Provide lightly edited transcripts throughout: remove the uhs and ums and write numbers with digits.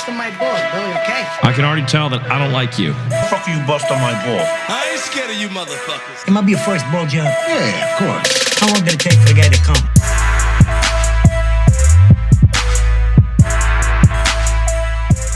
busting my balls, Billy, okay? I can already tell that I don't like you. Fuck you, bust on my balls. I ain't scared of you motherfuckers. It might be your first ball job. Yeah, of course. How long did it take for the guy to come?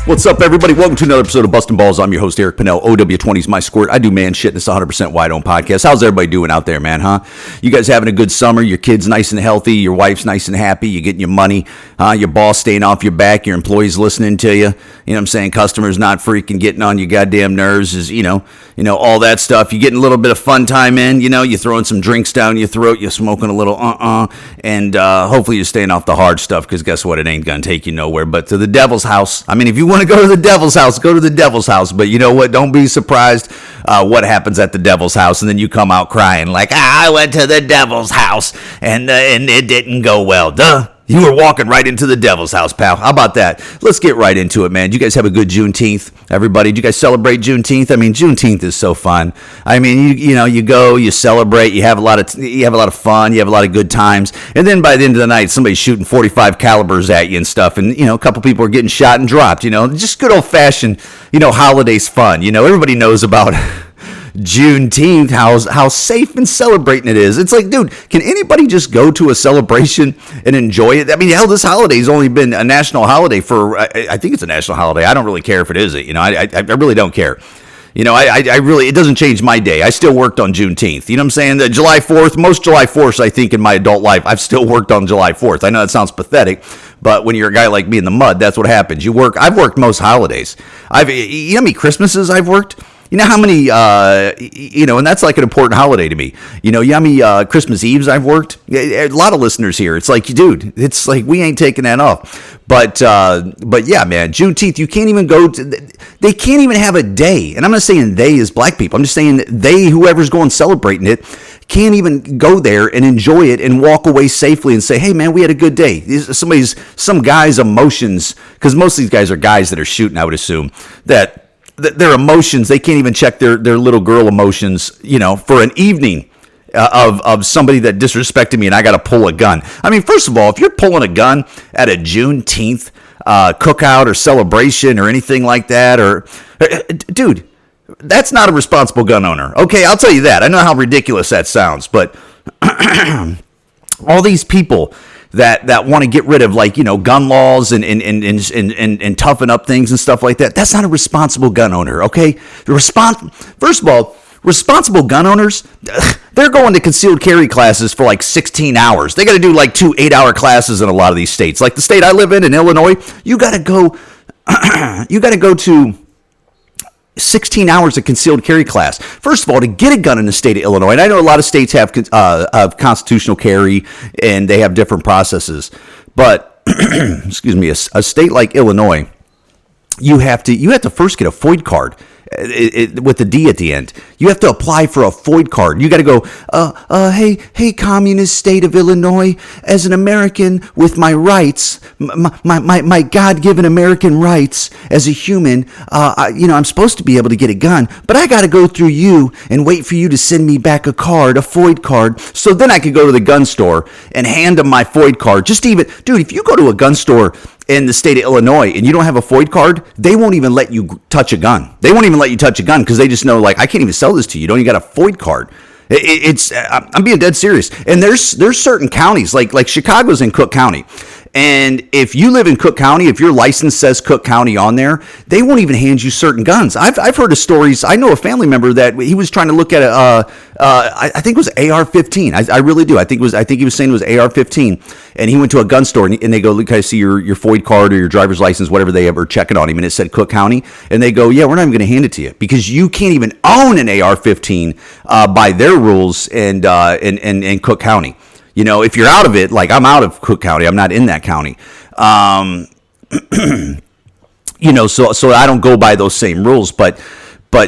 What's up, everybody? Welcome to another episode of Bustin' Balls. I'm your host, Eric Pennell. OW20 is my squirt. I do man shit, and it's a 100% wide-own podcast. How's everybody doing out there, man, huh? You guys having a good summer? Your kid's nice and healthy? Your wife's nice and happy? You getting your money? Your boss staying off your back? Your employees listening to you? You know what I'm saying? Customers not freaking getting on your goddamn nerves? Is you know, all that stuff. You getting a little bit of fun time in? You're throwing some drinks down your throat. You're smoking a little and hopefully you're staying off the hard stuff, because guess what? It ain't going to take you nowhere but to the devil's house. I mean, if you want to go to the devil's house, go to the devil's house. But you know what? Don't be surprised what happens at the devil's house, and then you come out crying like, I went to the devil's house and it didn't go well. Duh. You were walking right into the devil's house, pal. How about that? Let's get right into it, man. You guys have a good JuneTeenth, everybody. Do you guys celebrate JuneTeenth? I mean, JuneTeenth is so fun. I mean, you go, you celebrate, you have a lot of fun, you have a lot of good times, and then by the end of the night, somebody's shooting 45 calibers at you and stuff, and a couple people are getting shot and dropped. Just good old fashioned, holidays fun. Everybody knows about JuneTeenth, how safe and celebrating it is. It's like, dude, can anybody just go to a celebration and enjoy it? I mean, hell, this holiday's only been a national holiday for, I think it's a national holiday. I don't really care if it isn't, I really don't care. I really, it doesn't change my day. I still worked on JuneTeenth. You know what I'm saying? The July 4th, most July 4ths, I think, in my adult life, I've still worked on July 4th. I know that sounds pathetic, but when you're a guy like me in the mud, that's what happens. I've worked most holidays. You know how many Christmases I've worked? You know how many, and that's like an important holiday to me. You know how many Christmas Eves I've worked? A lot of listeners here. It's like, dude, it's like we ain't taking that off. But yeah, man, JuneTeenth, you can't even go to, they can't even have a day. And I'm not saying they as black people. I'm just saying whoever's going celebrating it, can't even go there and enjoy it and walk away safely and say, hey, man, we had a good day. Some guy's emotions, because most of these guys are guys that are shooting, I would assume, that their emotions, they can't even check their little girl emotions, for an evening of somebody that disrespected me and I got to pull a gun. I mean, first of all, if you're pulling a gun at a JuneTeenth cookout or celebration or anything like that, dude, that's not a responsible gun owner. Okay, I'll tell you that. I know how ridiculous that sounds, but all these people that want to get rid of, gun laws and toughen up things and stuff like that. That's not a responsible gun owner, okay? First of all, responsible gun owners, they're going to concealed carry classes for 16 hours. They got to do 2 8-hour classes in a lot of these states. Like the state I live in Illinois, you got to go to 16 hours of concealed carry class. First of all, to get a gun in the state of Illinois, and I know a lot of states have constitutional carry and they have different processes, but excuse me, a state like Illinois, you have to first get a FOID card. With the D at the end. You have to apply for a FOID card. You got to go, hey, communist state of Illinois, as an American with my rights, my God-given American rights as a human, I'm supposed to be able to get a gun, but I got to go through you and wait for you to send me back a card, a FOID card, so then I could go to the gun store and hand them my FOID card. Dude, if you go to a gun store in the state of Illinois and you don't have a FOID card, they won't even let you touch a gun. They won't even let you touch a gun because they just know, I can't even sell this to you. You don't even got a FOID card. I'm being dead serious. And there's certain counties, like Chicago's in Cook County. And if you live in Cook County, if your license says Cook County on there, they won't even hand you certain guns. I've heard of stories. I know a family member that he was trying to look at I think it was AR-15. I really do. I think he was saying it was AR-15. And he went to a gun store and they go, look, I see your FOID card or your driver's license, whatever they ever checking on him. And it said Cook County. And they go, yeah, we're not even going to hand it to you because you can't even own an AR-15 by their rules in Cook County. If you're out of it, I'm out of Cook County, I'm not in that county. So I don't go by those same rules, but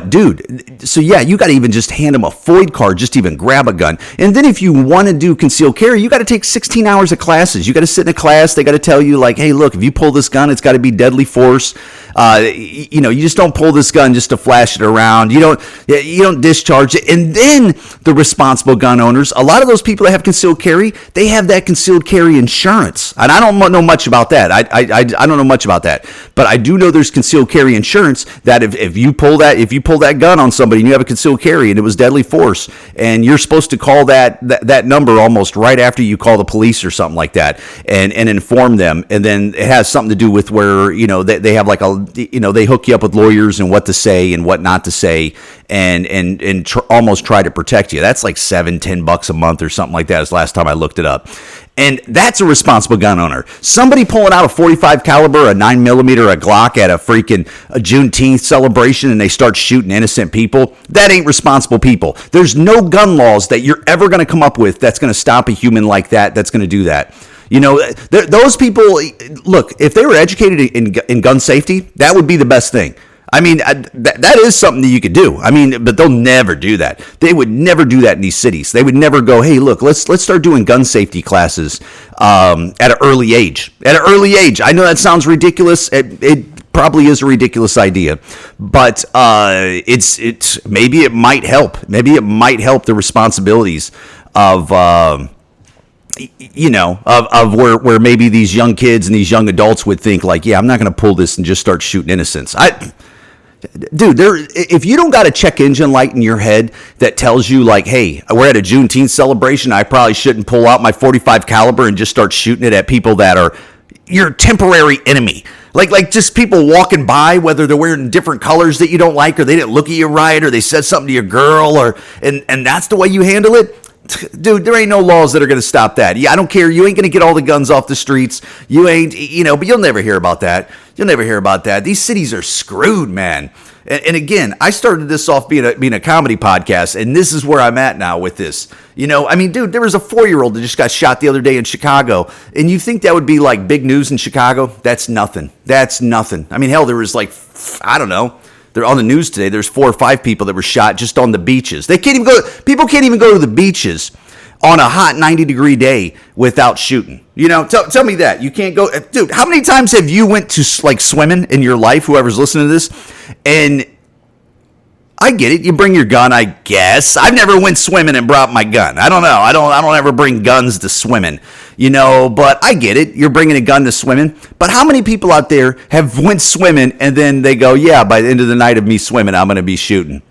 dude, so yeah, you got to even just hand them a FOID card, just to even grab a gun. And then if you want to do concealed carry, you got to take 16 hours of classes. You got to sit in a class. They got to tell you hey, look, if you pull this gun, it's got to be deadly force. You just don't pull this gun just to flash it around. You don't discharge it. And then the responsible gun owners, a lot of those people that have concealed carry, they have that concealed carry insurance. And I don't know much about that. I don't know much about that. But I do know there's concealed carry insurance that if you pull that gun on somebody and you have a concealed carry and it was deadly force, and you're supposed to call that number almost right after you call the police or something like that, and inform them. And then it has something to do with where, they have like they hook you up with lawyers and what to say and what not to say, and almost try to protect you. That's like $7-10 a month or something like that. Is the last time I looked it up. And that's a responsible gun owner. Somebody pulling out a 45 caliber, a 9mm, a Glock at a JuneTeenth celebration, and they start shooting innocent people. That ain't responsible people. There's no gun laws that you're ever going to come up with that's going to stop a human like that. That's going to do that. Those people, look, if they were educated in gun safety, that would be the best thing. I mean, that is something that you could do. I mean, but they'll never do that. They would never do that in these cities. They would never go, hey, look, let's start doing gun safety classes at an early age. At an early age. I know that sounds ridiculous. It probably is a ridiculous idea, but it's maybe it might help. Maybe it might help the responsibilities of where maybe these young kids and these young adults would think like, yeah, I'm not going to pull this and just start shooting innocents. Dude, if you don't got a check engine light in your head that tells you like, hey, we're at a JuneTeenth celebration, I probably shouldn't pull out my 45 caliber and just start shooting it at people that are your temporary enemy. Like just people walking by, whether they're wearing different colors that you don't like, or they didn't look at you right, or they said something to your girl, and that's the way you handle it. Dude, there ain't no laws that are going to stop that. Yeah, I don't care. You ain't going to get all the guns off the streets. You ain't, but you'll never hear about that. You'll never hear about that. These cities are screwed, man. And again, I started this off being a comedy podcast, and this is where I'm at now with this. Dude, there was a 4-year-old that just got shot the other day in Chicago, and you think that would be like big news in Chicago? That's nothing. That's nothing. I mean, hell, there was like, I don't know. They're on the news today. There's 4 or 5 people that were shot just on the beaches. People can't even go to the beaches on a hot 90-degree day without shooting. Tell me that. You can't go. Dude, how many times have you went to like swimming in your life, whoever's listening to this? And I get it. You bring your gun, I guess. I've never went swimming and brought my gun. I don't know. I don't ever bring guns to swimming, but I get it. You're bringing a gun to swimming. But how many people out there have went swimming and then they go, yeah, by the end of the night of me swimming, I'm going to be shooting?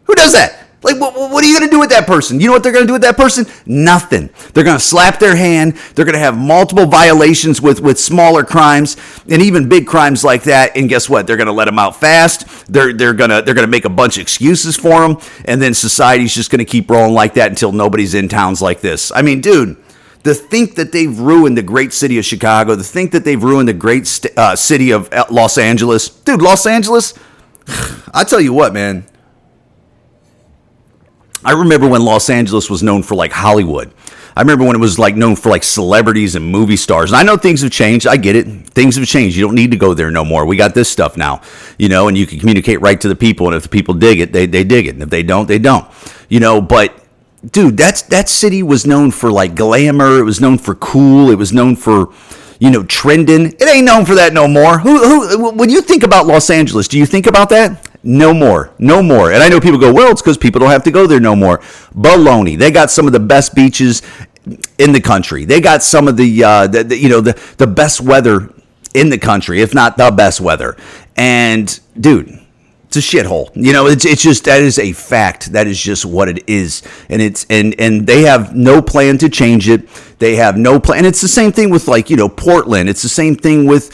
Who does that? Like, what are you going to do with that person? You know what they're going to do with that person? Nothing. They're going to slap their hand. They're going to have multiple violations with smaller crimes and even big crimes like that. And guess what? They're going to let them out fast. They're going to make a bunch of excuses for them. And then society's just going to keep rolling like that until nobody's in towns like this. I mean, dude, to think that they've ruined the great city of Chicago, to think that they've ruined the great city of Los Angeles. Dude, Los Angeles, I tell you what, man. I remember when Los Angeles was known for like Hollywood. I remember when it was like known for like celebrities and movie stars. And I know things have changed. I get it. Things have changed. You don't need to go there no more. We got this stuff now, and you can communicate right to the people. And if the people dig it, they dig it. And if they don't, they don't. But dude, that city was known for like glamour. It was known for cool. It was known for, trending. It ain't known for that no more. Who when you think about Los Angeles, do you think about that? No more. And I know people go, well, it's because people don't have to go there no more. Baloney. They got some of the best beaches in the country. They got some of the best weather in the country, if not the best weather. And dude, it's a shithole. It's just, that is a fact. That is just what it is. And and they have no plan to change it. They have no plan. And it's the same thing with like, Portland. It's the same thing with,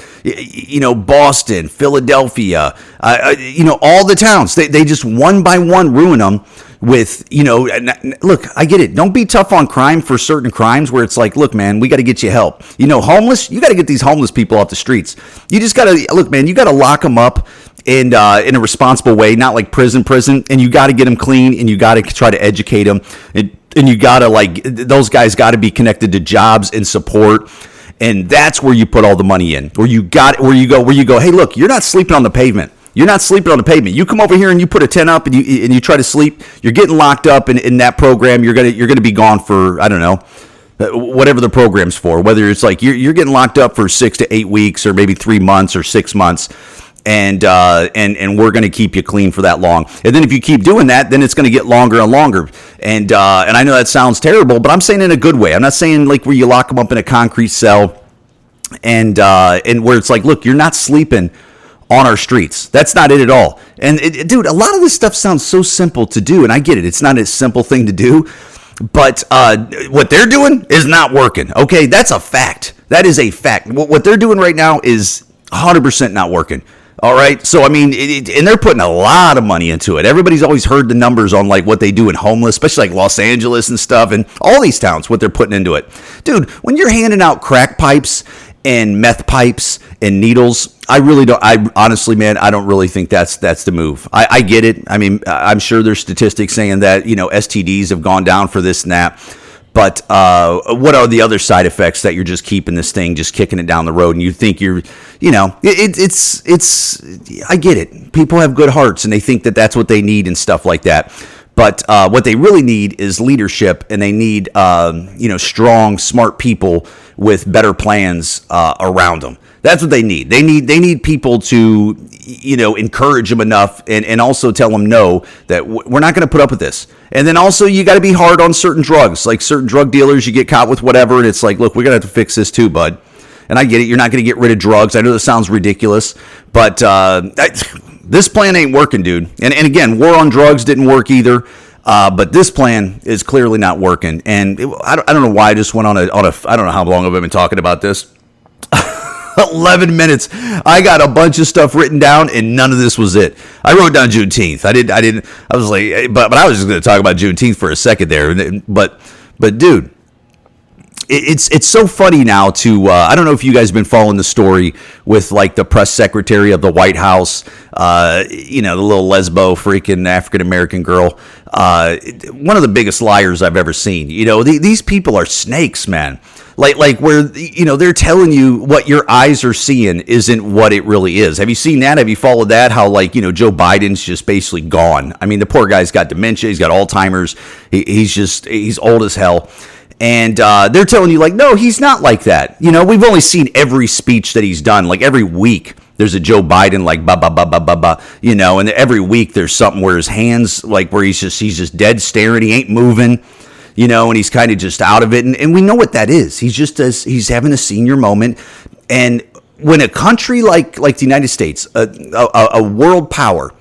Boston, Philadelphia, all the towns. They just one by one ruin them with, look, I get it. Don't be tough on crime for certain crimes where it's like, look, man, we got to get you help. Homeless, you got to get these homeless people off the streets. You just got to, look, man, you got to lock them up in a responsible way, not like prison, and you got to get them clean, and you got to try to educate them, and you got to those guys got to be connected to jobs and support, and that's where you put all the money in. Where you go, hey, look, you're not sleeping on the pavement. You're not sleeping on the pavement. You come over here and you put a tent up and you try to sleep. You're getting locked up in that program. You're gonna be gone for, I don't know, whatever the program's for. Whether it's like you're getting locked up for 6 to 8 weeks or maybe 3 months or 6 months. and we're going to keep you clean for that long. And then if you keep doing that, then it's going to get longer and longer. And I know that sounds terrible, but I'm saying in a good way. I'm not saying like where you lock them up in a concrete cell and where it's like, look, you're not sleeping on our streets. That's not it at all. And dude, a lot of this stuff sounds so simple to do, and I get it. It's not a simple thing to do, but what they're doing is not working. Okay, that's a fact. That is a fact. What they're doing right now is 100% not working. All right. So, I mean, and they're putting a lot of money into it. Everybody's always heard the numbers on like what they do in homeless, especially like Los Angeles and stuff and all these towns, what they're putting into it. Dude, when you're handing out crack pipes and meth pipes and needles, I honestly, man, I don't really think that's the move. I get it. I mean, I'm sure there's statistics saying that, STDs have gone down for this and that. But what are the other side effects that you're just keeping this thing, just kicking it down the road, and you think you're, it's. I get it. People have good hearts, and they think that that's what they need and stuff like that. But what they really need is leadership, and they need, strong, smart people with better plans around them. That's what they need. They need people to, encourage them enough and also tell them no, that we're not going to put up with this. And then also you got to be hard on certain drugs, like certain drug dealers. You get caught with whatever, and it's like, look, we're going to have to fix this too, bud. And I get it. You're not going to get rid of drugs. I know this sounds ridiculous, but this plan ain't working, dude. And again, war on drugs didn't work either. But this plan is clearly not working. And I don't know why I just went on a I don't know how long I've been talking about this. 11 minutes. I got a bunch of stuff written down, and none of this was it. I wrote down JuneTeenth. I was like, but I was just going to talk about JuneTeenth for a second there. But dude, it's so funny now to, I don't know if you guys have been following the story with like the press secretary of the White House, the little lesbo freaking African-American girl, one of the biggest liars I've ever seen. These people are snakes, man. Like where, they're telling you what your eyes are seeing isn't what it really is. Have you seen that? Have you followed that? How Joe Biden's just basically gone. I mean, the poor guy's got dementia. He's got Alzheimer's. He's old as hell. And they're telling you like, no, he's not like that. We've only seen every speech that he's done. Like every week there's a Joe Biden like ba ba ba ba ba ba, and every week there's something where his hands like where he's just dead staring. He ain't moving. And he's kind of just out of it. And we know what that is. He's having a senior moment. And when a country like the United States, a world power,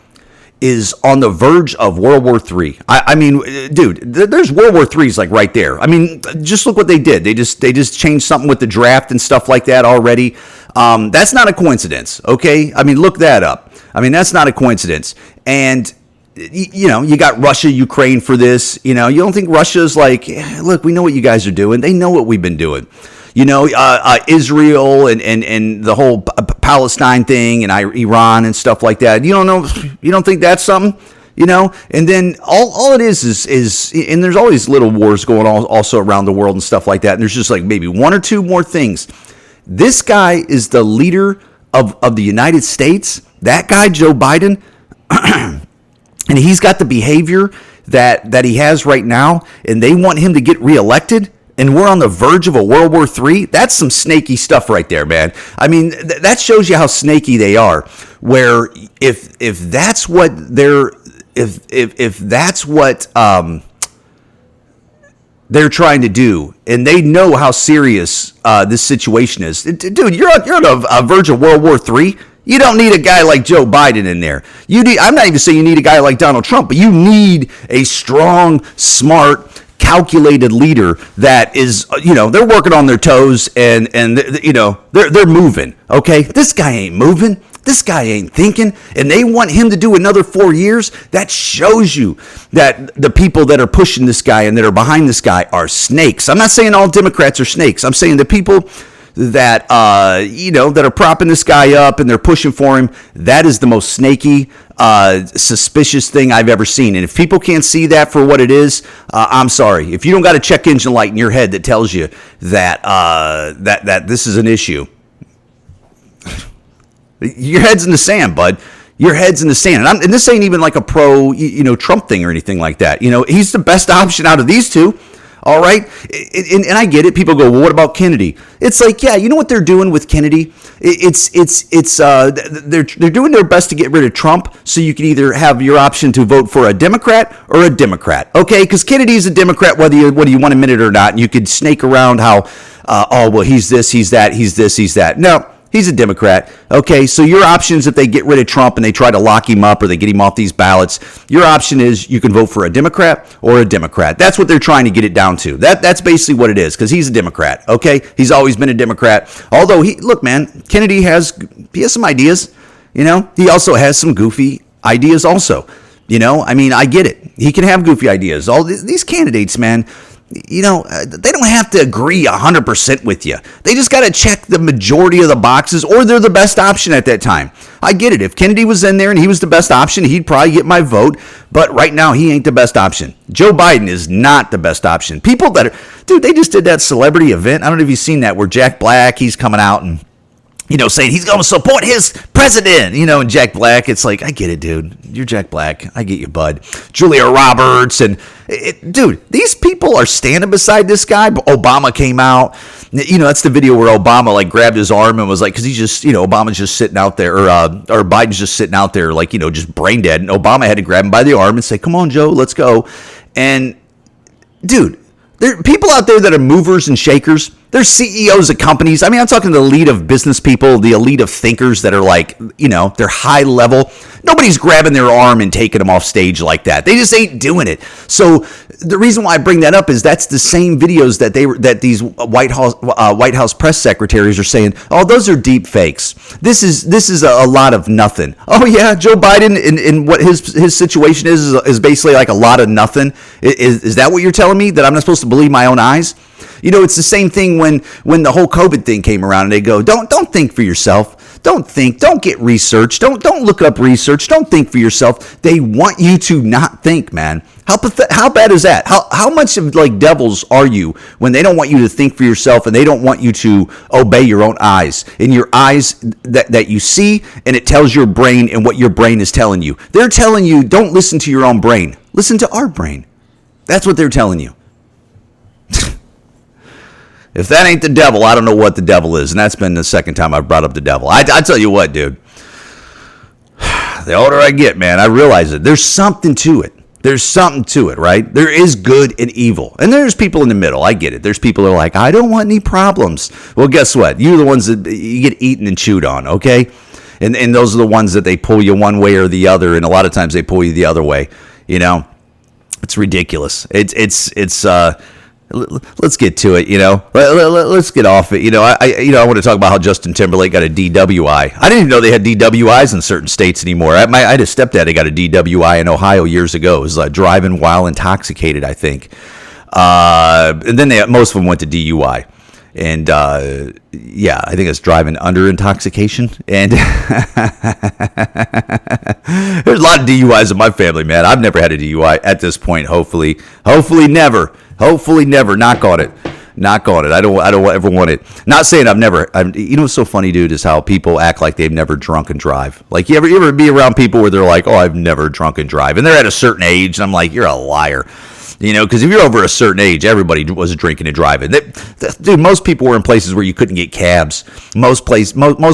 is on the verge of World War III. I mean, dude, there's World War III's like right there. I mean, just look what they did. They just changed something with the draft and stuff like that already. That's not a coincidence, okay? I mean, look that up. I mean, that's not a coincidence. And you got Russia, Ukraine for this. You don't think Russia's like, look, we know what you guys are doing. They know what we've been doing. Israel and the whole Palestine thing and Iran and stuff like that. You don't think that's something, And then all it is and there's always little wars going on also around the world and stuff like that. And there's just like maybe one or two more things. This guy is the leader of the United States. That guy, Joe Biden. And he's got the behavior that he has right now, and they want him to get reelected, and we're on the verge of a World War III. That's some snaky stuff right there, man. I mean, that shows you how snaky they are. Where if that's what they're if that's what they're trying to do, and they know how serious this situation is, dude, you're on a verge of World War III. You don't need a guy like Joe Biden in there. I'm not even saying you need a guy like Donald Trump, but you need a strong, smart, calculated leader that is, they're working on their toes and they're moving. Okay, this guy ain't moving. This guy ain't thinking, and they want him to do another 4 years. That shows you that the people that are pushing this guy and that are behind this guy are snakes. I'm not saying all Democrats are snakes. I'm saying the people that that are propping this guy up and they're pushing for him, that is the most snaky, suspicious thing I've ever seen. And if people can't see that for what it is, I'm sorry. If you don't got a check engine light in your head that tells you that that this is an issue, your head's in the sand, bud. Your head's in the sand. And this ain't even like a pro Trump thing or anything like that. He's the best option out of these two. All right, and I get it. People go, well, what about Kennedy? It's like, yeah, you know what they're doing with Kennedy? They're doing their best to get rid of Trump, so you can either have your option to vote for a Democrat or a Democrat. Okay, because Kennedy's a Democrat whether you want to admit it or not, and you could snake around how, oh well, he's this, he's that, he's this, he's that. No. He's a Democrat. Okay, so your options if they get rid of Trump and they try to lock him up or they get him off these ballots, your option is you can vote for a Democrat or a Democrat. That's what they're trying to get it down to. That's basically what it is, because he's a Democrat. Okay, he's always been a Democrat. Although look, man, Kennedy has some ideas. You know, he also has some goofy ideas. Also, you know, I mean, I get it. He can have goofy ideas. All these candidates, man. You know, they don't have to agree 100% with you. They just got to check the majority of the boxes, or they're the best option at that time. I get it. If Kennedy was in there and he was the best option, he'd probably get my vote. But right now, he ain't the best option. Joe Biden is not the best option. People that are, dude, they just did that celebrity event. I don't know if you've seen that, where Jack Black, he's coming out and, you know, saying he's going to support his president, you know, and Jack Black, it's like, I get it, dude. You're Jack Black. I get you, bud. Julia Roberts. And, dude, these people are standing beside this guy. Obama came out. You know, that's the video where Obama, like, grabbed his arm and was like, because he's just, you know, Obama's just sitting out there, or Biden's just sitting out there, like, you know, just brain dead. And Obama had to grab him by the arm and say, come on, Joe, let's go. And, dude, there are people out there that are movers and shakers. They're CEOs of companies. I mean, I'm talking the elite of business people, the elite of thinkers that are like, you know, they're high level. Nobody's grabbing their arm and taking them off stage like that. They just ain't doing it. So the reason why I bring that up is that's the same videos that these White House press secretaries are saying, oh, those are deep fakes. This is a lot of nothing. Oh yeah, Joe Biden in what his situation is basically like a lot of nothing. Is that what you're telling me, that I'm not supposed to believe my own eyes? You know, it's the same thing when the whole COVID thing came around and they go, don't think for yourself. Don't think. Don't get research. Don't look up research. Don't think for yourself. They want you to not think, man. How bad is that? How much of like devils are you when they don't want you to think for yourself and they don't want you to obey your own eyes? In your eyes that you see, and it tells your brain and what your brain is telling you. They're telling you, don't listen to your own brain. Listen to our brain. That's what they're telling you. If that ain't the devil, I don't know what the devil is. And that's been the second time I've brought up the devil. I tell you what, dude. The older I get, man, I realize it. There's something to it. There's something to it, right? There is good and evil. And there's people in the middle. I get it. There's people that are like, I don't want any problems. Well, guess what? You're the ones that you get eaten and chewed on, okay? And those are the ones that they pull you one way or the other. And a lot of times they pull you the other way. You know, it's ridiculous. Let's get to it, you know. Let's get off it, you know. I want to talk about how Justin Timberlake got a DWI. I didn't even know they had DWIs in certain states anymore. I had a stepdad that got a DWI in Ohio years ago. It was driving while intoxicated, I think. And then most of them went to DUI. And yeah, I think it's driving under intoxication. And there's a lot of DUIs in my family, man. I've never had a DUI at this point. Hopefully never. Knock on it. I don't ever want it. Not saying I've never. You know what's so funny, dude, is how people act like they've never drunk and drive. Like you ever be around people where they're like, oh, I've never drunk and drive, and they're at a certain age, and I'm like, you're a liar. You know, because if you're over a certain age, everybody was drinking and driving. Dude, most people were in places where you couldn't get cabs. Most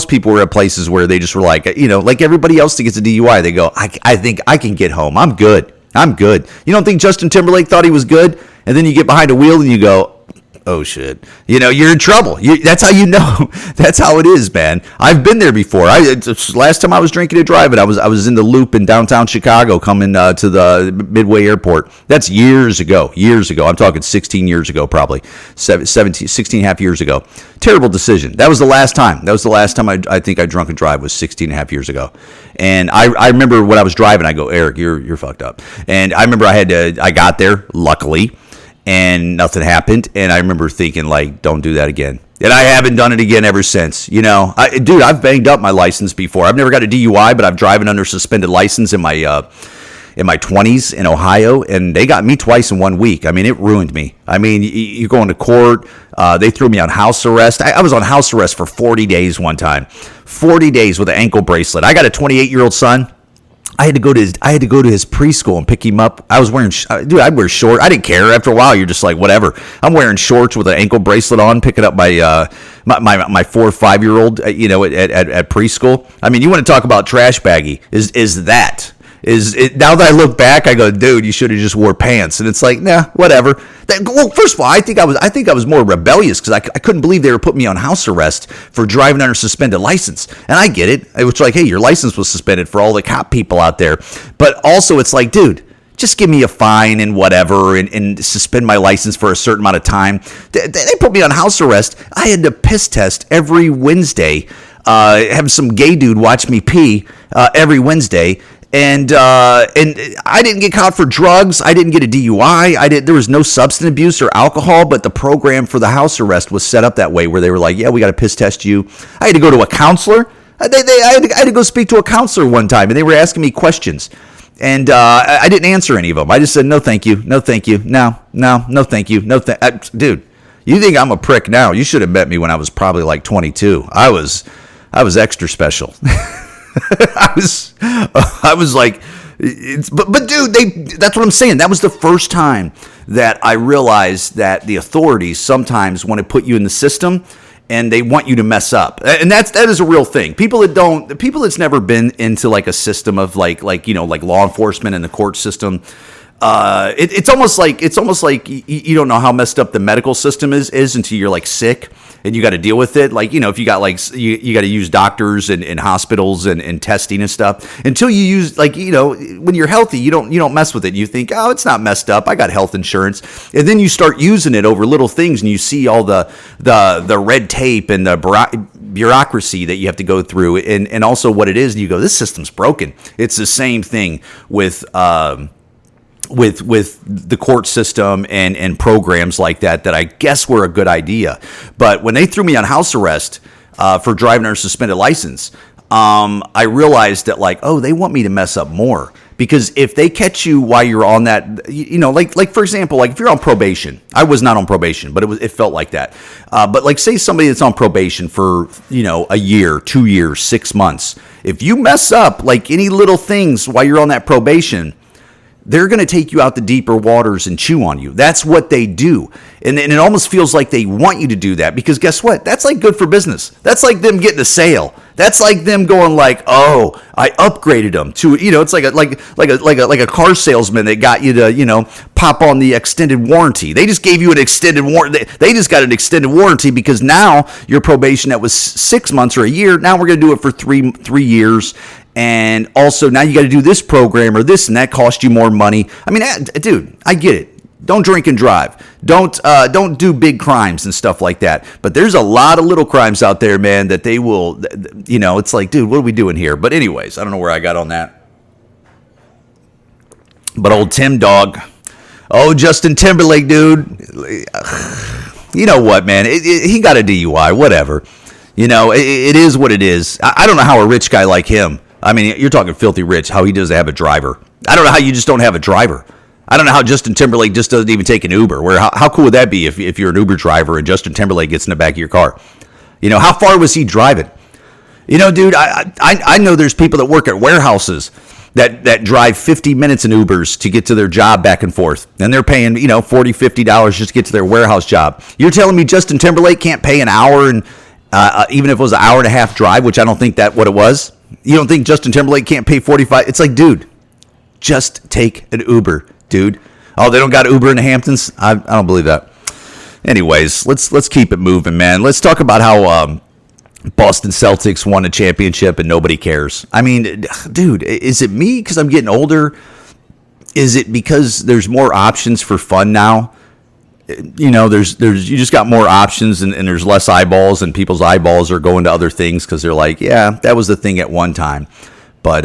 people were at places where they just were like, you know, like everybody else that gets a DUI, they go, I think I can get home. I'm good. You don't think Justin Timberlake thought he was good? And then you get behind a wheel and you go, oh shit, you know, you're in trouble. That's how you know. That's how it is, man. I've been there before. Last time I was drinking and driving, I was in the Loop in downtown Chicago coming to the Midway Airport. That's years ago. I'm talking 16 years ago, probably 16 and a half years ago. Terrible decision. That was the last time. I think I drunk and drive was 16 and a half years ago. And I remember when I was driving, I go, Eric, you're fucked up. And I remember I got there, luckily, and nothing happened. And I remember thinking, like, don't do that again. And I haven't done it again ever since. You know, dude, I've banged up my license before. I've never got a DUI, but I've driven under suspended license in my 20s in Ohio, and they got me twice in 1 week. I mean, it ruined me. I mean, you're going to court. They threw me on house arrest. I was on house arrest for 40 days one time. 40 days with an ankle bracelet. I got a 28-year-old son. I had to go to his preschool and pick him up. I was wearing, dude, I'd wear shorts. I didn't care. After a while, you're just like, whatever. I'm wearing shorts with an ankle bracelet on, picking up my 4 or 5 year old, at preschool. I mean, you want to talk about trash baggy? Now that I look back, I go, dude, you should have just wore pants. And it's like, nah, whatever. Well, first of all, I think I was more rebellious because I couldn't believe they were putting me on house arrest for driving under suspended license. And I get it. It was like, hey, your license was suspended for all the cop people out there. But also, it's like, dude, just give me a fine and whatever and suspend my license for a certain amount of time. They put me on house arrest. I had to piss test every Wednesday, have some gay dude watch me pee every Wednesday. And I didn't get caught for drugs. I didn't get a DUI. There was no substance abuse or alcohol, but the program for the house arrest was set up that way where they were like, yeah, we got to piss test you. I had to go to a counselor. I had to go speak to a counselor one time, and they were asking me questions. And I didn't answer any of them. I just said, no, thank you. No, thank you. No, thank you. Dude, you think I'm a prick now? You should have met me when I was probably like 22. I was extra special. I was like, but dude, that's what I'm saying. That was the first time that I realized that the authorities sometimes want to put you in the system and they want you to mess up. And that is a real thing. People that's never been into like a system of like law enforcement and the court system. It's almost like you don't know how messed up the medical system is until you're like sick and you got to deal with it. Like, if you got like, you got to use doctors and hospitals and testing and stuff until you use when you're healthy, you don't mess with it. You think, oh, it's not messed up. I got health insurance. And then you start using it over little things and you see all the red tape and the bureaucracy that you have to go through and also what it is. And you go, this system's broken. It's the same thing with the court system and programs like that I guess were a good idea. But when they threw me on house arrest for driving under suspended license, I realized that like, oh, they want me to mess up more. Because if they catch you while you're on that, like for example, like if you're on probation, I was not on probation, but it felt like that. But like say somebody that's on probation for, a year, 2 years, 6 months, if you mess up like any little things while you're on that probation, they're going to take you out the deeper waters and chew on you. That's what they do. And it almost feels like they want you to do that because guess what? That's like good for business. That's like them getting a sale. That's like them going like, oh, I upgraded them to, it's like a car salesman that got you to, pop on the extended warranty. They just gave you an extended warranty. They just got an extended warranty because now your probation that was 6 months or a year, now we're going to do it for three years. And also now you got to do this program or this and that cost you more money. I mean, dude, I get it. Don't drink and drive. Don't do big crimes and stuff like that. But there's a lot of little crimes out there, man, that they will, it's like, dude, what are we doing here? But anyways, I don't know where I got on that. But old Tim Dog. Oh, Justin Timberlake, dude. You know what, man? He got a DUI, whatever. It is what it is. I don't know how a rich guy like him, I mean, you're talking filthy rich, how he doesn't have a driver. I don't know how you just don't have a driver. I don't know how Justin Timberlake just doesn't even take an Uber. How cool would that be if you're an Uber driver and Justin Timberlake gets in the back of your car? How far was he driving? Dude, I know there's people that work at warehouses that drive 50 minutes in Ubers to get to their job back and forth. And they're paying, $40, $50 just to get to their warehouse job. You're telling me Justin Timberlake can't pay an hour and even if it was an hour and a half drive, which I don't think that what it was. You don't think Justin Timberlake can't pay $45? It's like, dude, just take an Uber, dude. Oh, they don't got Uber in the Hamptons? I don't believe that. Anyways, let's keep it moving, man. Let's talk about how Boston Celtics won a championship and nobody cares. I mean, dude, is it me because I'm getting older? Is it because there's more options for fun now? There's you just got more options and there's less eyeballs and people's eyeballs are going to other things because they're like, yeah, that was the thing at one time. But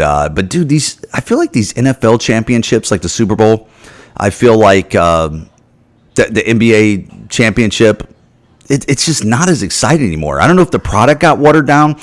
dude, I feel like these NFL championships, like the Super Bowl, I feel like the NBA championship, it's just not as exciting anymore. I don't know if the product got watered down.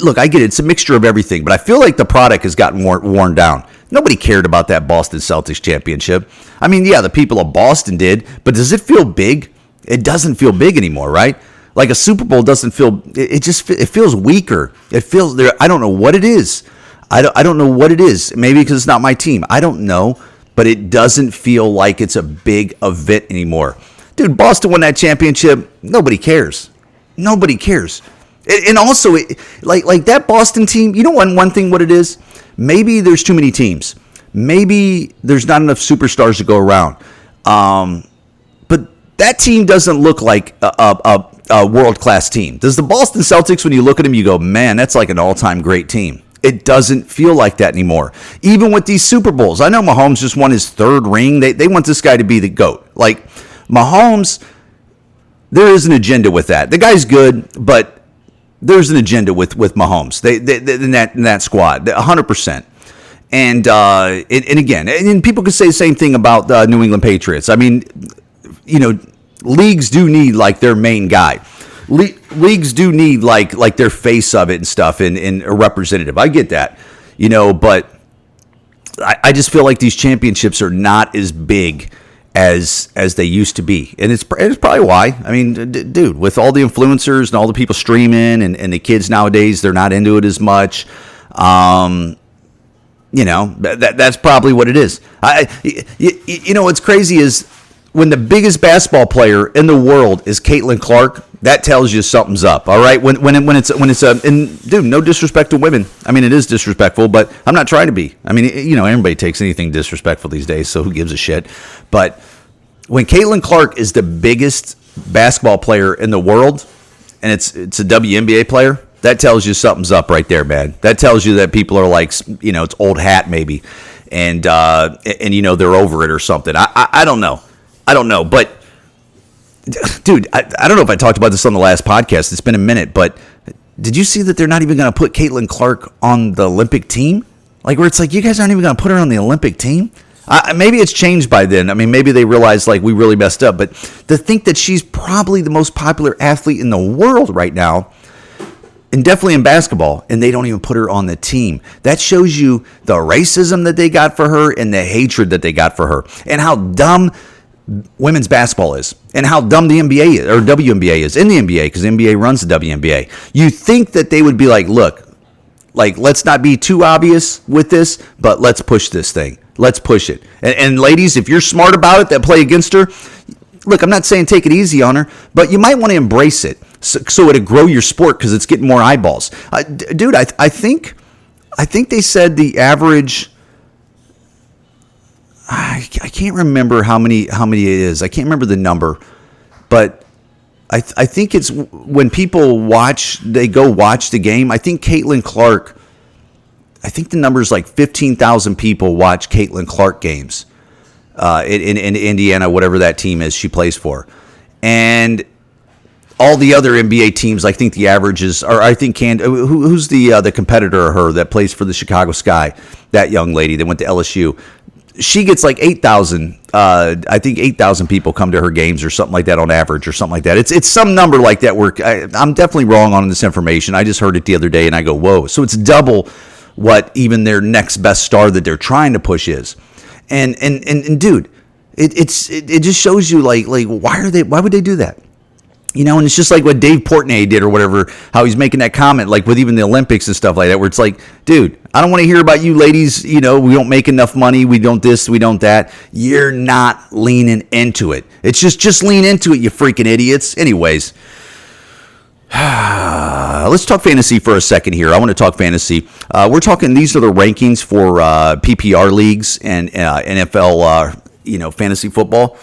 Look, I get it. It's a mixture of everything, but I feel like the product has gotten worn down. Nobody cared about that Boston Celtics championship. I mean, yeah, the people of Boston did, but does it feel big? It doesn't feel big anymore, right? Like a Super Bowl doesn't feel, it feels weaker. It feels there. I don't know what it is. I don't know what it is. Maybe because it's not my team. I don't know. But it doesn't feel like it's a big event anymore. Dude, Boston won that championship. Nobody cares. Nobody cares. And also, like that Boston team, you know one thing what it is? Maybe there's too many teams. Maybe there's not enough superstars to go around. But that team doesn't look like a world-class team. Does the Boston Celtics, when you look at them, you go, man, that's like an all-time great team. It doesn't feel like that anymore. Even with these Super Bowls. I know Mahomes just won his third ring. They want this guy to be the GOAT. Like, Mahomes, there is an agenda with that. The guy's good, but there's an agenda with Mahomes. They in that squad, 100%. And again, and people could say the same thing about the New England Patriots. I mean, leagues do need, like, their main guy. Leagues do need like their face of it and stuff and a representative. I get that, but I just feel like these championships are not as big as they used to be, and it's probably why. I mean, dude, with all the influencers and all the people streaming and the kids nowadays, they're not into it as much. That's probably what it is. What's crazy is when the biggest basketball player in the world is Caitlyn Clark. That tells you something's up, all right? When it's dude, no disrespect to women. I mean, it is disrespectful, but I'm not trying to be. I mean, everybody takes anything disrespectful these days, so who gives a shit? But when Caitlyn Clark is the biggest basketball player in the world, and it's a WNBA player, that tells you something's up right there, man. That tells you that people are like, it's old hat maybe, and they're over it or something. I don't know, but. Dude, I don't know if I talked about this on the last podcast. It's been a minute, but did you see that they're not even going to put Caitlyn Clark on the Olympic team? Like, where it's like, you guys aren't even going to put her on the Olympic team? Maybe it's changed by then. I mean, maybe they realized, like, we really messed up. But to think that she's probably the most popular athlete in the world right now, and definitely in basketball, and they don't even put her on the team. That shows you the racism that they got for her and the hatred that they got for her, and how dumb women's basketball is, and how dumb the NBA is, or WNBA is in the NBA, because the NBA runs the WNBA. You think that they would be like, look, like, let's not be too obvious with this, but let's push this thing. Let's push it. And ladies, if you're smart about it that play against her, look, I'm not saying take it easy on her, but you might want to embrace it so it'll grow your sport because it's getting more eyeballs. Dude, I think they said the average. I can't remember how many it is. I can't remember the number, but I think it's when people they go watch the game. I think Caitlyn Clark. I think the number is like 15,000 people watch Caitlyn Clark games in Indiana, whatever that team is she plays for, and all the other NBA teams. I think the average is, or I think who's the competitor of her that plays for the Chicago Sky? That young lady that went to LSU. She gets like 8,000. I think 8,000 people come to her games or something like that on average, or something like that. It's some number like that. Where I'm definitely wrong on this information. I just heard it the other day and I go, whoa! So it's double what even their next best star that they're trying to push is. And dude, it just shows you like why would they do that? And it's just like what Dave Portnoy did or whatever, how he's making that comment, like with even the Olympics and stuff like that, where it's like, dude, I don't want to hear about you ladies, we don't make enough money, we don't this, we don't that. You're not leaning into it. It's just lean into it, you freaking idiots. Anyways, let's talk fantasy for a second here. I want to talk fantasy. We're talking, these are the rankings for PPR leagues and NFL, fantasy football.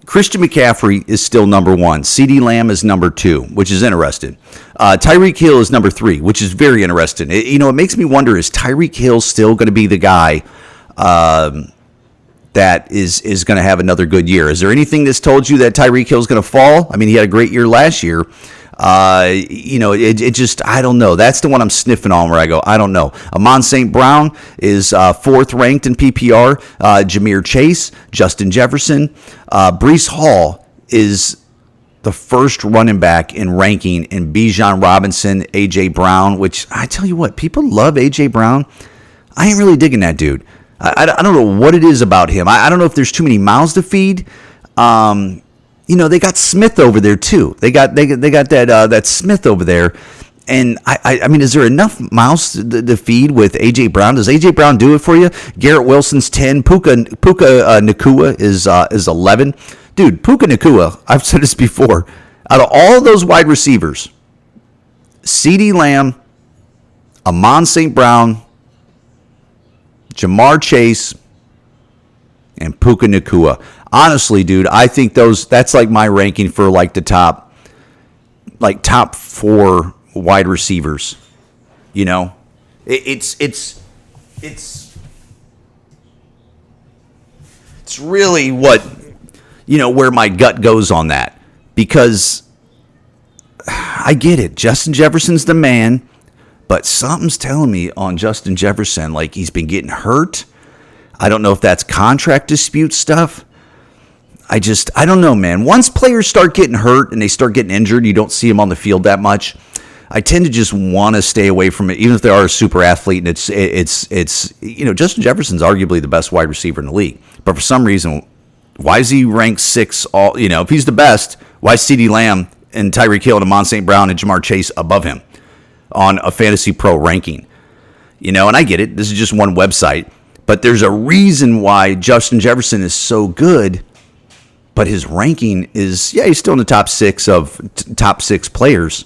Christian McCaffrey is still number 1. CeeDee Lamb is number 2, which is interesting. Tyreek Hill is number 3, which is very interesting. It makes me wonder, is Tyreek Hill still going to be the guy that is going to have another good year? Is there anything that's told you that Tyreek Hill is going to fall? I mean, he had a great year last year. It just, I don't know. That's the one I'm sniffing on where I go, I don't know. Amon St. Brown is 4th ranked in PPR. Ja'Marr Chase, Justin Jefferson. Breece Hall is the first running back in ranking in Bijan Robinson, A.J. Brown, which I tell you what, people love A.J. Brown. I ain't really digging that dude. I don't know what it is about him. I don't know if there's too many mouths to feed. They got Smith over there too. They got that Smith over there, And I mean, is there enough mouths to feed with A.J. Brown? Does A.J. Brown do it for you? Garrett Wilson's 10. Puka Nacua is 11. Dude, Puka Nacua, I've said this before. Out of all of those wide receivers, CeeDee Lamb, Amon St. Brown, Jamar Chase, and Puka Nacua. Honestly, dude, I think that's like my ranking for like the top 4 wide receivers. You know, it's really what, you know, where my gut goes on that, because I get it. Justin Jefferson's the man, but something's telling me on Justin Jefferson, like he's been getting hurt. I don't know if that's contract dispute stuff. I don't know, man. Once players start getting hurt and they start getting injured, you don't see them on the field that much. I tend to just want to stay away from it, even if they are a super athlete. And it's you know, Justin Jefferson's arguably the best wide receiver in the league. But for some reason, why is he ranked 6? All, you know, if he's the best, why is CeeDee Lamb and Tyreek Hill and Amon St. Brown and Jamar Chase above him on a Fantasy Pro ranking? You know, and I get it. This is just one website. But there's a reason why Justin Jefferson is so good, but his ranking is, yeah, he's still in the top 6 of top 6 players.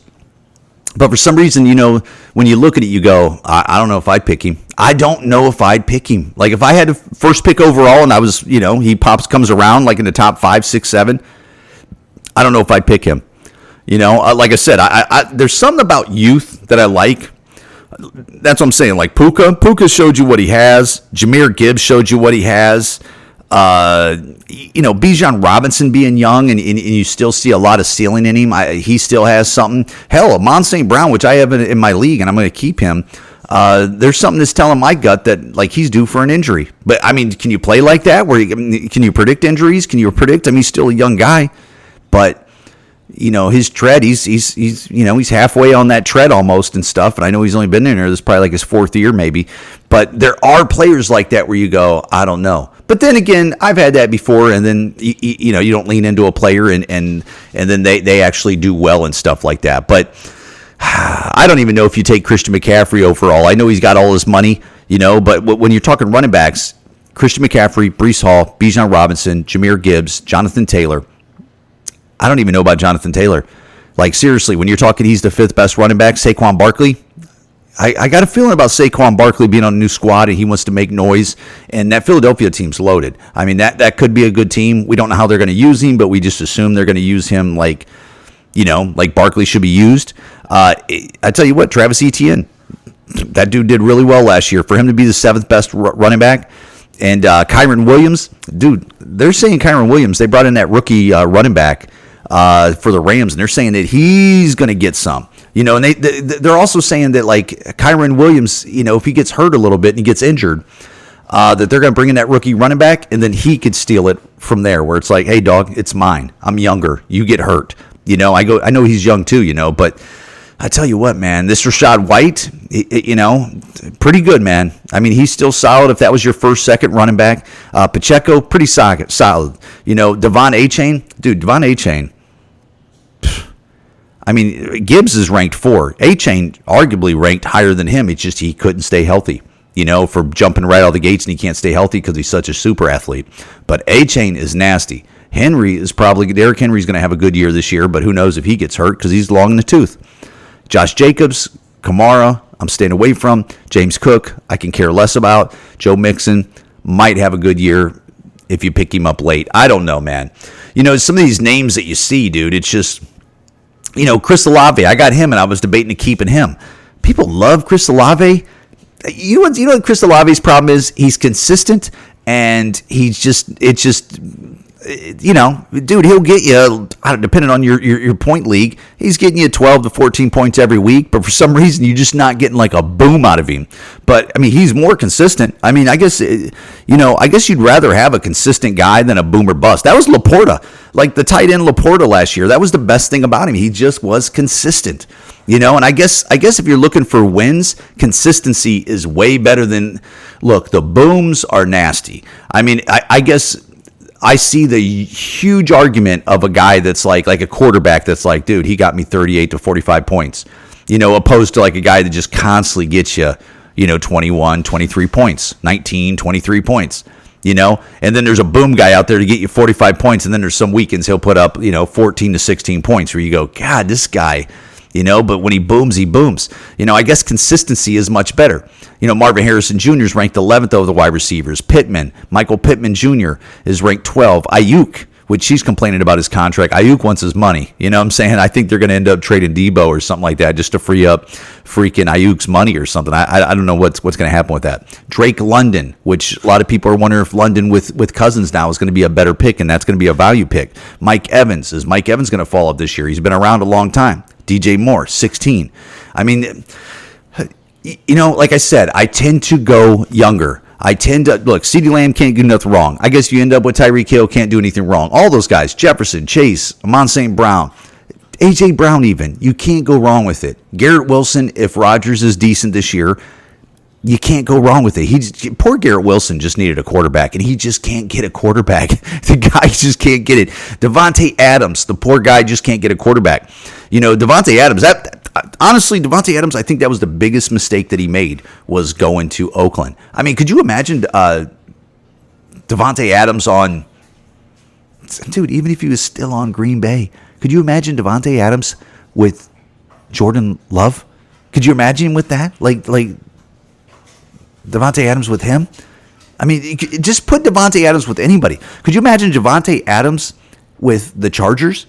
But for some reason, you know, when you look at it, you go, I don't know if I'd pick him. I don't know if I'd pick him. Like if I had a first pick overall and I was, you know, he comes around like in the top 5, 6, 7, I don't know if I'd pick him. You know, like I said, there's something about youth that I like. That's what I'm saying. Like Puka showed you what he has. Jahmyr Gibbs showed you what he has. You know, Bijan Robinson being young and you still see a lot of ceiling in him. He still has something. Hell, Amon St. Brown, which I have in my league, and I'm going to keep him. There's something that's telling my gut that like he's due for an injury. But I mean, can you play like that? Can you predict injuries? Can you predict? I mean, he's still a young guy, but you know, his tread, he's you know, he's halfway on that tread almost and stuff. And I know he's only been in there. This is probably like his 4th year maybe. But there are players like that where you go, I don't know. But then again, I've had that before. And then, you know, you don't lean into a player and then they actually do well and stuff like that. But I don't even know if you take Christian McCaffrey overall. I know he's got all his money, you know, but when you're talking running backs, Christian McCaffrey, Breece Hall, Bijan Robinson, Jahmyr Gibbs, Jonathan Taylor. I don't even know about Jonathan Taylor. Like, seriously, when you're talking he's the 5th best running back, Saquon Barkley, I got a feeling about Saquon Barkley being on a new squad and he wants to make noise. And that Philadelphia team's loaded. I mean, that could be a good team. We don't know how they're going to use him, but we just assume they're going to use him like, you know, like Barkley should be used. I tell you what, Travis Etienne, that dude did really well last year. For him to be the 7th best running back. And Kyren Williams, dude, they're saying Kyren Williams, they brought in that rookie running back for the Rams, and they're saying that he's going to get some. You know, and they're also saying that, like, Kyren Williams, you know, if he gets hurt a little bit and he gets injured, that they're going to bring in that rookie running back, and then he could steal it from there, where it's like, hey, dog, it's mine. I'm younger. You get hurt. You know, I know he's young too, you know, but I tell you what, man, this Rachaad White, you know, pretty good, man. I mean, he's still solid if that was your 1st, 2nd running back. Pacheco, pretty solid. You know, Devon Achane, I mean, Gibbs is ranked 4. Achane arguably ranked higher than him. It's just he couldn't stay healthy, you know, for jumping right out of the gates, and he can't stay healthy because he's such a super athlete. But Achane is nasty. Derrick Henry's going to have a good year this year, but who knows if he gets hurt because he's long in the tooth. Josh Jacobs, Kamara, I'm staying away from. James Cook, I can care less about. Joe Mixon might have a good year if you pick him up late. I don't know, man. You know, some of these names that you see, dude, it's just, you know, Chris Olave, I got him and I was debating keeping him. People love Chris Olave. You know what Chris Olave's problem is? He's consistent and you know, dude, he'll get you, depending on your point league, he's getting you 12 to 14 points every week, but for some reason, you're just not getting like a boom out of him. But, I mean, he's more consistent. I mean, I guess you'd rather have a consistent guy than a boomer bust. That was Laporta, like the tight end Laporta last year. That was the best thing about him. He just was consistent. You know, and I guess if you're looking for wins, consistency is way better than, look, the booms are nasty. I mean, I guess I see the huge argument of a guy that's like a quarterback that's like, dude, he got me 38 to 45 points. opposed to like a guy that just constantly gets you, 21, 23 points, 19, 23 points, and then there's a boom guy out there to get you 45 points. And then there's some weekends he'll put up, 14 to 16 points where you go, God, this guy, but when he booms, he booms. I guess consistency is much better. Marvin Harrison Jr. is ranked 11th over the wide receivers. Michael Pittman Jr. is ranked 12. Ayuk, which she's complaining about his contract. Ayuk wants his money. You know what I'm saying? I think they're going to end up trading Debo or something like that just to free up freaking Ayuk's money or something. I don't know what's going to happen with that. Drake London, which a lot of people are wondering if London with Cousins now is going to be a better pick, and that's going to be a value pick. Mike Evans. Is Mike Evans going to fall off this year? He's been around a long time. DJ Moore, 16. I mean, like I said, I tend to go younger. I tend to, look, CeeDee Lamb can't do nothing wrong. I guess you end up with Tyreek Hill, can't do anything wrong. All those guys, Jefferson, Chase, Amon St. Brown, A.J. Brown even, you can't go wrong with it. Garrett Wilson, if Rodgers is decent this year, you can't go wrong with it. Poor Garrett Wilson just needed a quarterback, and he just can't get a quarterback. The guy just can't get it. Devontae Adams, the poor guy just can't get a quarterback. Devontae Adams, honestly, Devontae Adams, I think that was the biggest mistake that he made was going to Oakland. I mean, could you imagine Devontae Adams on, dude, even if he was still on Green Bay, could you imagine Devontae Adams with Jordan Love? Could you imagine with that? Like Devontae Adams with him? I mean, just put Devontae Adams with anybody. Could you imagine Devontae Adams with the Chargers?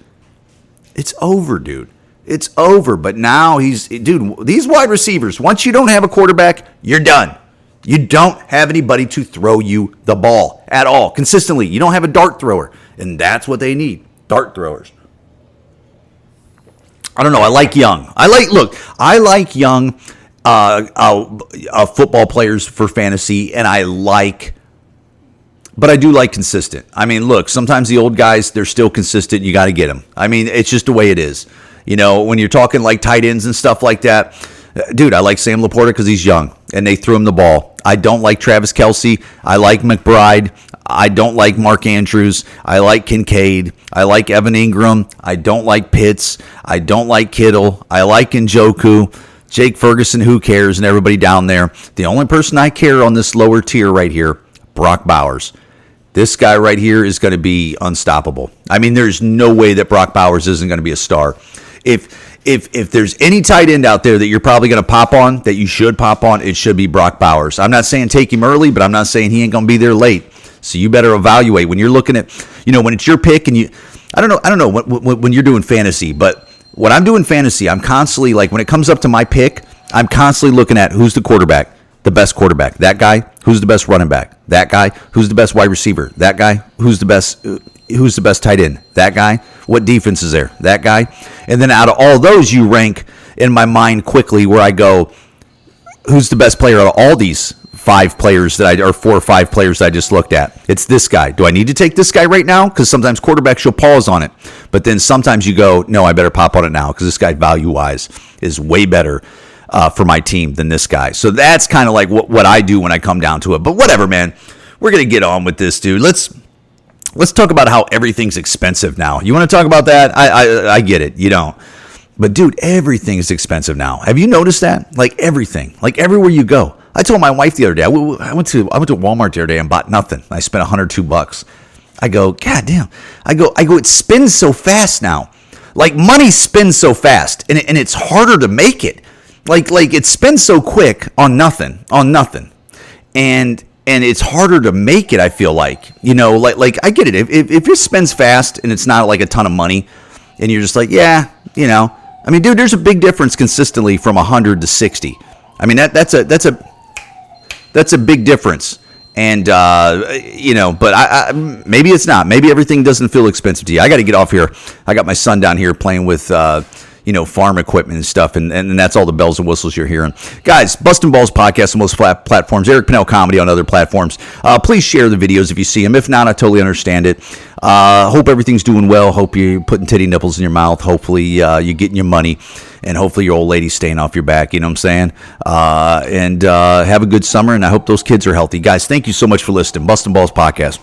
It's over, dude. It's over. But now these wide receivers, once you don't have a quarterback, you're done. You don't have anybody to throw you the ball at all consistently. You don't have a dart thrower, and that's what they need, dart throwers. I don't know. I like young. I like young football players for fantasy, and but I do like consistent. I mean, look, sometimes the old guys, they're still consistent. You got to get them. I mean, it's just the way it is. When you're talking like tight ends and stuff like that, dude, I like Sam Laporta because he's young and they threw him the ball. I don't like Travis Kelce. I like McBride. I don't like Mark Andrews. I like Kincaid. I like Evan Ingram. I don't like Pitts. I don't like Kittle. I like Njoku. Jake Ferguson, who cares, and everybody down there. The only person I care on this lower tier right here, Brock Bowers. This guy right here is going to be unstoppable. I mean, there's no way that Brock Bowers isn't going to be a star. If there's any tight end out there that you're probably going to pop on, that you should pop on, it should be Brock Bowers. I'm not saying take him early, but I'm not saying he ain't going to be there late. So you better evaluate when you're looking at, when it's your pick and I don't know when you're doing fantasy, but when I'm doing fantasy, I'm constantly like, when it comes up to my pick, I'm constantly looking at who's the quarterback, the best quarterback, that guy, who's the best running back, that guy, who's the best wide receiver, that guy, who's the best tight end, that guy, what defense is there, that guy. And then out of all those, you rank in my mind quickly where I go, who's the best player out of all these 5 players or 4 or 5 players that I just looked at? It's this guy. Do I need to take this guy right now? Because sometimes quarterbacks, you'll pause on it. But then sometimes you go, no, I better pop on it now because this guy value-wise is way better for my team than this guy. So that's kind of like what I do when I come down to it. But whatever, man. We're going to get on with this, dude. Let's talk about how everything's expensive now. You want to talk about that? I get it. You don't. But, dude, everything is expensive now. Have you noticed that? Like everything. Like everywhere you go. I told my wife the other day, I went to Walmart the other day and bought nothing. I spent $102. I go, God damn. I go, it spins so fast now. Like money spins so fast, and it's harder to make it. Like it spins so quick on nothing. And it's harder to make it, I feel like. Like I get it. If it spins fast and it's not like a ton of money, and you're just like, yeah, I mean, dude, there's a big difference consistently from 100 to 60. I mean, that's a big difference. And, but I maybe it's not. Maybe everything doesn't feel expensive to you. I got to get off here. I got my son down here playing with, farm equipment and stuff. And that's all the bells and whistles you're hearing. Guys, Bustin' Balls podcast on most platforms. Eric Pennell Comedy on other platforms. Please share the videos if you see them. If not, I totally understand it. Hope everything's doing well. Hope you're putting titty nipples in your mouth. Hopefully you're getting your money. And hopefully your old lady's staying off your back, you know what I'm saying? And have a good summer, and I hope those kids are healthy. Guys, thank you so much for listening. Bustin' Balls Podcast.